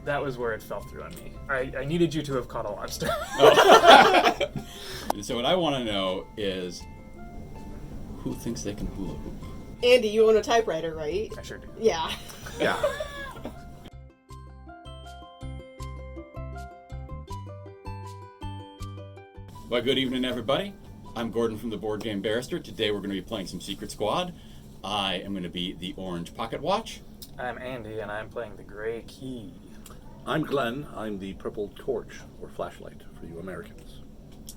That was where it fell through on me. I needed you to have caught a lobster. So what I want to know is, who thinks they can hula hoop? Andy, you own a typewriter, right? I sure do. Yeah. Yeah. Well, good evening, everybody. I'm Gordon from the board game Barrister. Today we're going to be playing some Secret Squad. I am going to be the orange pocket watch. I'm Andy, and I'm playing the gray key. I'm Glenn. I'm the purple torch, or flashlight, for you Americans.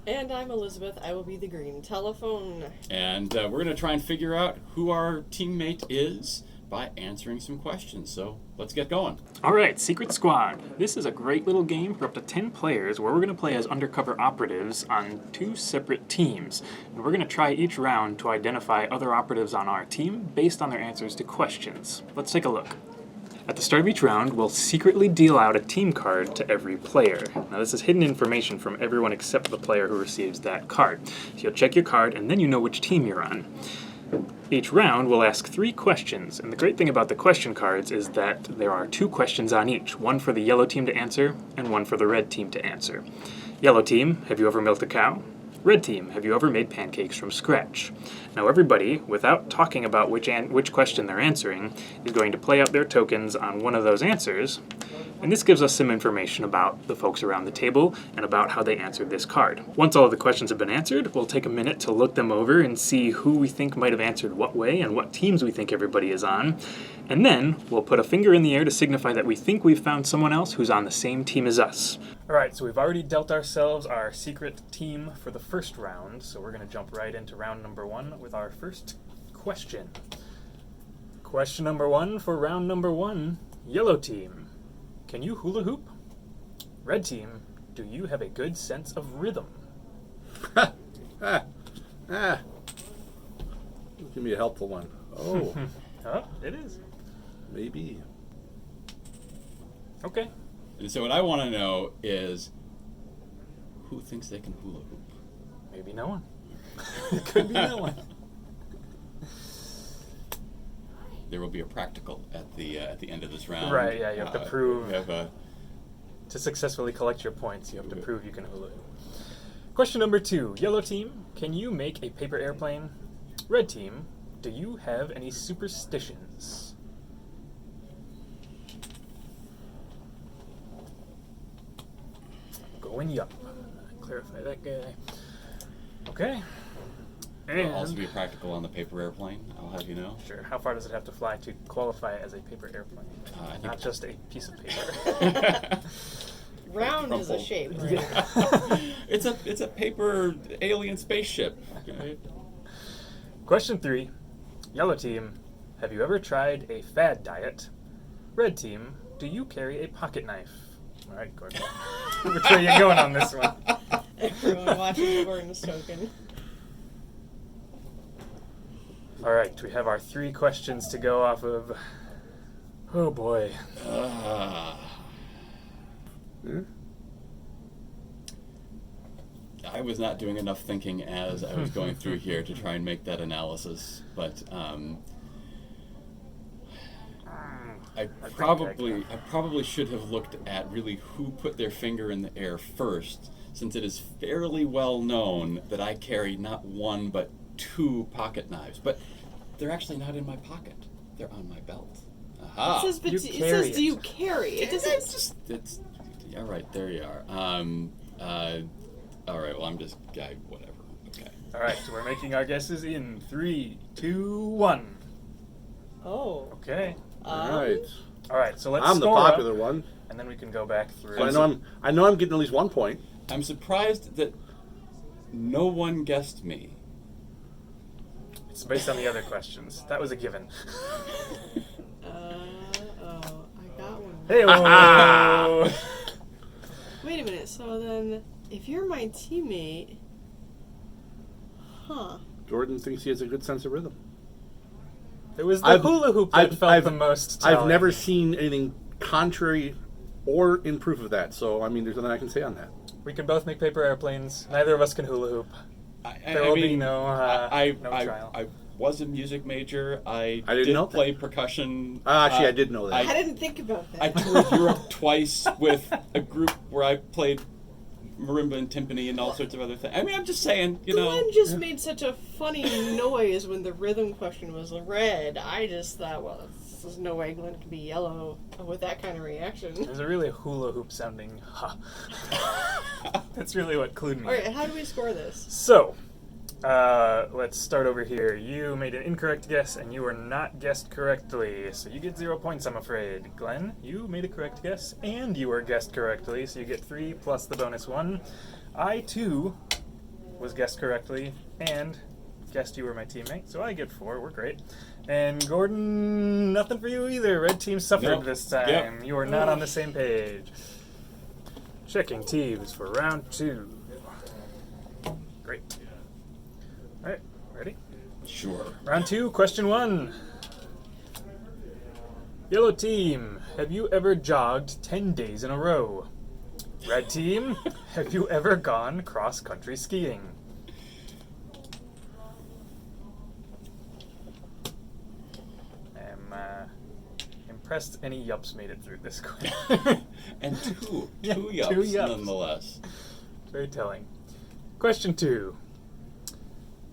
And I'm Elizabeth. I will be the green telephone. And we're going to try and figure out who our teammate is by answering some questions. So let's get going. All right, Secret Squad. This is a great little game for up to 10 players where we're going to play as undercover operatives on 2 separate teams. And we're going to try each round to identify other operatives on our team based on their answers to questions. Let's take a look. At the start of each round, we'll secretly deal out a team card to every player. Now, this is hidden information from everyone except the player who receives that card. So you'll check your card, and then you know which team you're on. Each round, we'll ask 3 questions, and the great thing about the question cards is that there are 2 questions on each, one for the yellow team to answer, and one for the red team to answer. Yellow team, have you ever milked a cow? Red team, have you ever made pancakes from scratch? Now everybody, without talking about which question they're answering, is going to play out their tokens on one of those answers, and this gives us some information about the folks around the table and about how they answered this card. Once all of the questions have been answered, we'll take a minute to look them over and see who we think might have answered what way and what teams we think everybody is on, and then we'll put a finger in the air to signify that we think we've found someone else who's on the same team as us. Alright, so we've already dealt ourselves our secret team for the first round, so we're going to jump right into round number 1 with our first question. Question number 1 for round number 1. Yellow team, can you hula hoop? Red team, do you have a good sense of rhythm? Give me a helpful one. Oh, Oh, it is. maybe. Okay. And so what I want to know is, who thinks they can hula hoop? Maybe no one. It could be no one. There will be a practical at the end of this round. Right, yeah, you have to prove. We have a To successfully collect your points, you have to prove you can hula hoop. Question number 2. Yellow team, can you make a paper airplane? Red team, do you have any superstitions? Going yup. Clarify that guy. Okay. There'll And also be a practical on the paper airplane, I'll have you know. sure, how far does it have to fly to qualify as a paper airplane? I think Not just a piece of paper. Round is a Crumpled. shape, right? Yeah. It's a paper alien spaceship. Question 3. Yellow team, have you ever tried a fad diet? Red team, do you carry a pocket knife? All right, Gordon. Which way are you going on this one? Everyone watching Gordon's token. All right, we have our 3 questions to go off of. Oh boy. I was not doing enough thinking as I was going through here to try and make that analysis, but I probably should have looked at really who put their finger in the air first, since it is fairly well known that I carry not 1 but 2 pocket knives, but they're actually not in my pocket; they're on my belt. Aha! It says, You it carry says, do you carry? It doesn't. It's all right. There you are. All right. Well, I'm just whatever. Okay. All right, so we're making our guesses in 3, 2, 1. Oh. Okay. All right. All right, so let's I'm the score popular up, one. and then we can go back through. So I know I'm getting at least 1 point. I'm surprised that no one guessed me. It's based on the other questions. That was a given. I got one. Hey-oh! Wait a minute. So then, if you're my teammate, Jordan thinks he has a good sense of rhythm. It was the hula hoop that felt the most telling. I've never seen anything contrary or in proof of that, so I mean, there's nothing I can say on that. We can both make paper airplanes. Neither of us can hula hoop. There will be no trial. was a music major. I didn't did know that. play percussion. Actually, I did know that. I didn't think about that. I toured Europe twice with a group where I played marimba and timpani and all sorts of other things. I mean, I'm just saying, you know. Glenn just made such a funny noise when the rhythm question was red. I just thought, well, there's no way Glenn could be yellow with that kind of reaction. There's a really hula hoop sounding ha. That's really what clued me. All right, how do we score this? So, let's start over here. You made an incorrect guess, and you were not guessed correctly, so you get 0 points, I'm afraid. Glenn, you made a correct guess, and you were guessed correctly, so you get 3 plus the bonus 1. I, too, was guessed correctly, and guessed you were my teammate, so I get 4. We're great. And Gordon, nothing for you either. Red team suffered Nope. this time. Yep. You are not on the same page. Checking teams for round 2. Great. Alright, ready? Sure. Round 2, question 1. Yellow team, have you ever jogged 10 days in a row? Red team, have you ever gone cross-country skiing? I'm impressed any yups made it through this question. And two Yeah, yups, two yups. nonetheless. Very telling. Question 2.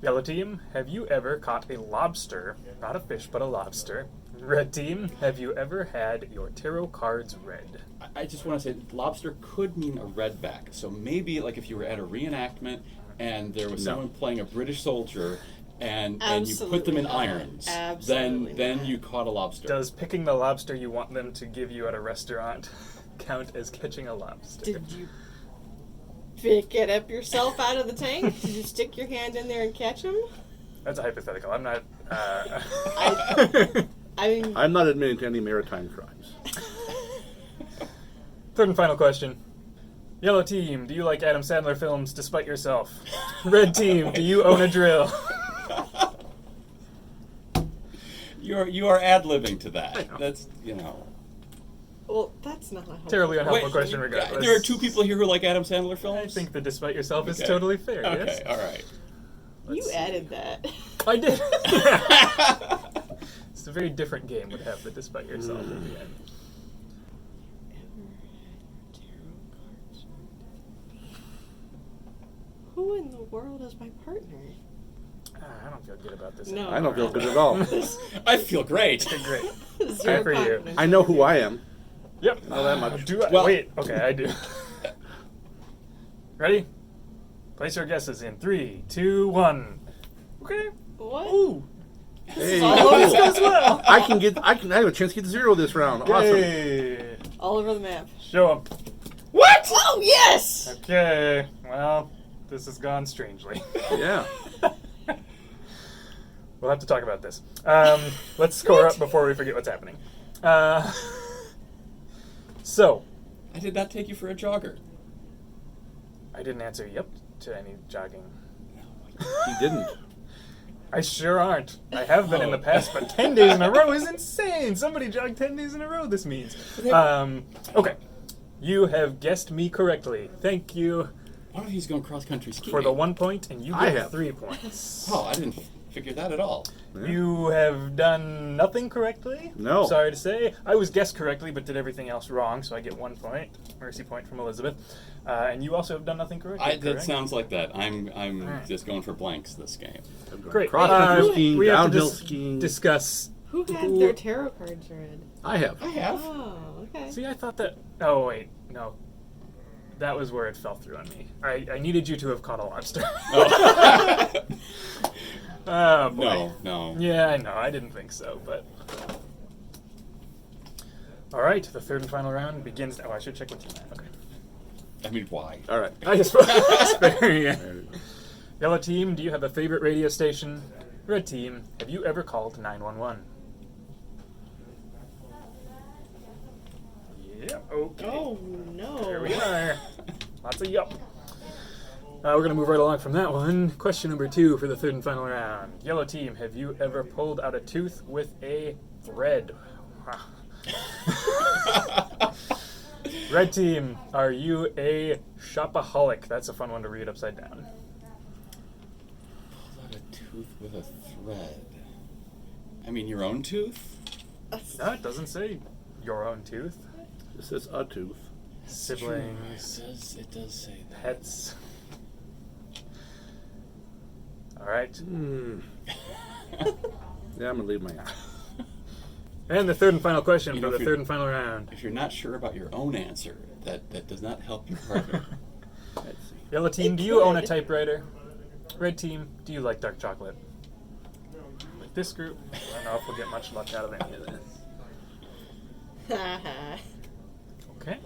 Yellow team, have you ever caught a lobster? Not a fish, but a lobster. Red team, have you ever had your tarot cards read? I just want to say lobster could mean a redback. So maybe like if you were at a reenactment and there was No. someone playing a British soldier and you put them Absolutely in not. irons, Absolutely then not. you caught a lobster. Does picking the lobster you want them to give you at a restaurant count as catching a lobster? Did you pick it up yourself out of the tank? Did you stick your hand in there and catch him? That's a hypothetical. I'm not. I mean, I'm not admitting to any maritime crimes. Third and final question. Yellow team, do you like Adam Sandler films despite yourself? Red team, do you own a drill? You are ad-libbing to that. I know. That's, you know. well, that's not a helpful. Terribly unhelpful Wait, question regardless. there are two people here who like Adam Sandler I films? think the despite yourself is Okay. totally fair, Okay, yes? all right. You Let's see. added that. I did. It's a very different game would have the despite yourself at the end. Who in the world is my partner? I don't feel good about this. No. I don't feel good at all. I feel great. Okay, great. Zero for you. confidence. I know who I am. Yep. Know that much. Do I? Well- Wait. Okay, I do. Ready? Place your guesses in 3, 2, 1. Okay. What? Ooh. Hey, all cool. over goes well. I have a chance to get 0 this round. Awesome. Yay. All over the map. Show 'em. What? Oh yes! Okay. Well, this has gone strangely. Yeah. We'll have to talk about this. Let's score up before we forget what's happening. So, I did not take you for a jogger. I didn't answer yep to any jogging. He didn't. I sure aren't. I have been in the past, but 10 days in a row is insane. Somebody jogged 10 days in a row, this means. Okay. You have guessed me correctly. Thank you One of you's going cross-country skiing. for the 1 point, and you I get have. 3 points. Oh, I didn't figure that at all. Yeah. You have done nothing correctly. No. Sorry to say. I was guessed correctly, but did everything else wrong, so I get 1 point. Mercy point from Elizabeth. And you also have done nothing correctly. That correct? sounds like that. I'm Alright. just going for blanks this game. Great. Cross-country skiing, we have to downhill skiing. discuss. Who had their tarot cards read? I have. I have. Oh, okay. See, I thought that. Oh wait, no. That was where it fell through on me. I needed you to have caught a lobster. Oh. Oh boy. No. Yeah, I know. I didn't think so, but. All right, the third and final round begins. Oh, I should check with you. Okay. I mean, why? All right. I just spare you. Yellow team, do you have a favorite radio station? Red team, have you ever called 911? Yeah. Okay. Oh no. There we are. Lots of yup. We're going to move right along from that one. Question number 2 for the third and final round. Yellow team, have you ever pulled out a tooth with a thread? Red team, are you a shopaholic? That's a fun one to read upside down. Pulled out a tooth with a thread. I mean, your own tooth? No, it doesn't say your own tooth. It says a tooth. Siblings. It does say that. Pets. All right. Yeah, I'm gonna leave my eye. And the third and final question You for know, the if third you're- and final round. If you're not sure about your own answer, that does not help your partner. Let's see. Yellow team, It do you own a could. typewriter? Red team, do you like dark chocolate? Like this group, I don't know if we'll get much luck out of any of this. Okay.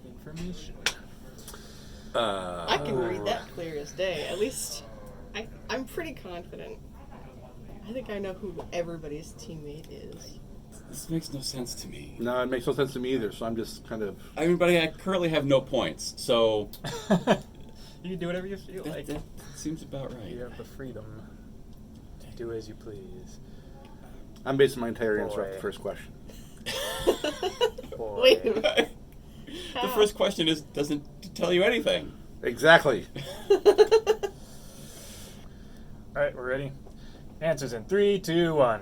Information. I can read that clear as day. At least I'm pretty confident. I think I know who everybody's teammate is. This makes no sense to me. No, it makes no sense to me either. So I'm just kind of. I mean, buddy, I currently have no points, so You can do whatever you feel like. that seems about right. You have the freedom to do as you please. I'm basing my entire answer off Boy. the first question. Boy. Wait a minute. The first question doesn't tell you anything. Exactly. Alright, we're ready. Answers in 3, 2, 1.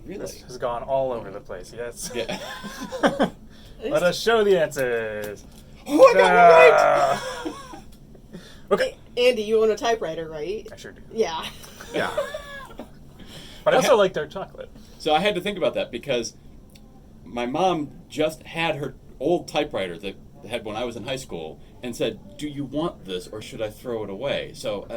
Really? This has gone all over the place, yes. Yeah. Let us show the answers. Oh, I got it right! Okay. Andy, you own a typewriter, right? I sure do. Yeah. Yeah. But I also like dark chocolate. So I had to think about that because my mom just had her old typewriter that had when I was in high school and said, "Do you want this or should I throw it away?" So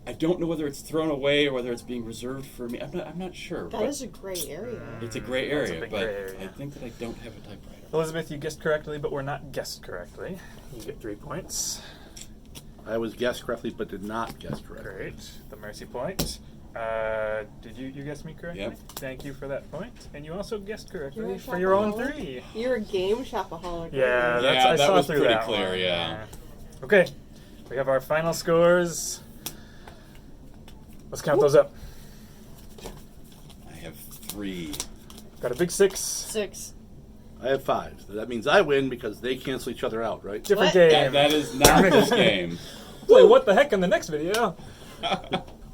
I don't know whether it's thrown away or whether it's being reserved for me. I'm not sure. That but is a gray area. it's a gray That's a area, big but gray area. I think that I don't have a typewriter. Elizabeth, you guessed correctly, but were not guessed correctly. You get 3 points. I was guessed correctly, but did not guess correctly. Great. The mercy point. Did you guess me correctly? Yep. Thank you for that point. And you also guessed correctly You're a for your own shopaholic. 3. You're a game shopaholic. Yeah, aren't that's, Yeah, I that saw was through pretty that clear, one. yeah. Okay, we have our final scores. Let's count those up. I have 3. Got a big 6. you? 6. I have 5. That means I win because they cancel each other out, right? Different What? game. That is not this game. Play what the heck in the next video.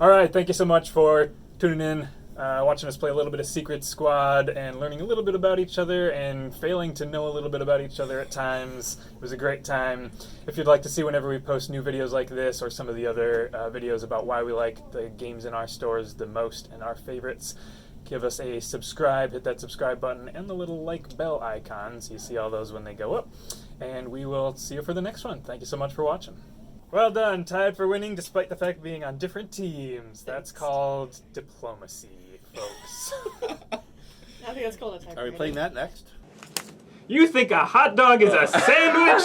All right, thank you so much for tuning in, watching us play a little bit of Secret Squad and learning a little bit about each other and failing to know a little bit about each other at times. It was a great time. If you'd like to see whenever we post new videos like this or some of the other videos about why we like the games in our stores the most and our favorites, give us a subscribe, hit that subscribe button and the little like bell icon so you see all those when they go up. And we will see you for the next one. Thank you so much for watching. Well done, tied for winning despite the fact of being on different teams. That's called diplomacy, folks. I think that's called a typewriter. Are we playing that next? You think a hot dog is a sandwich?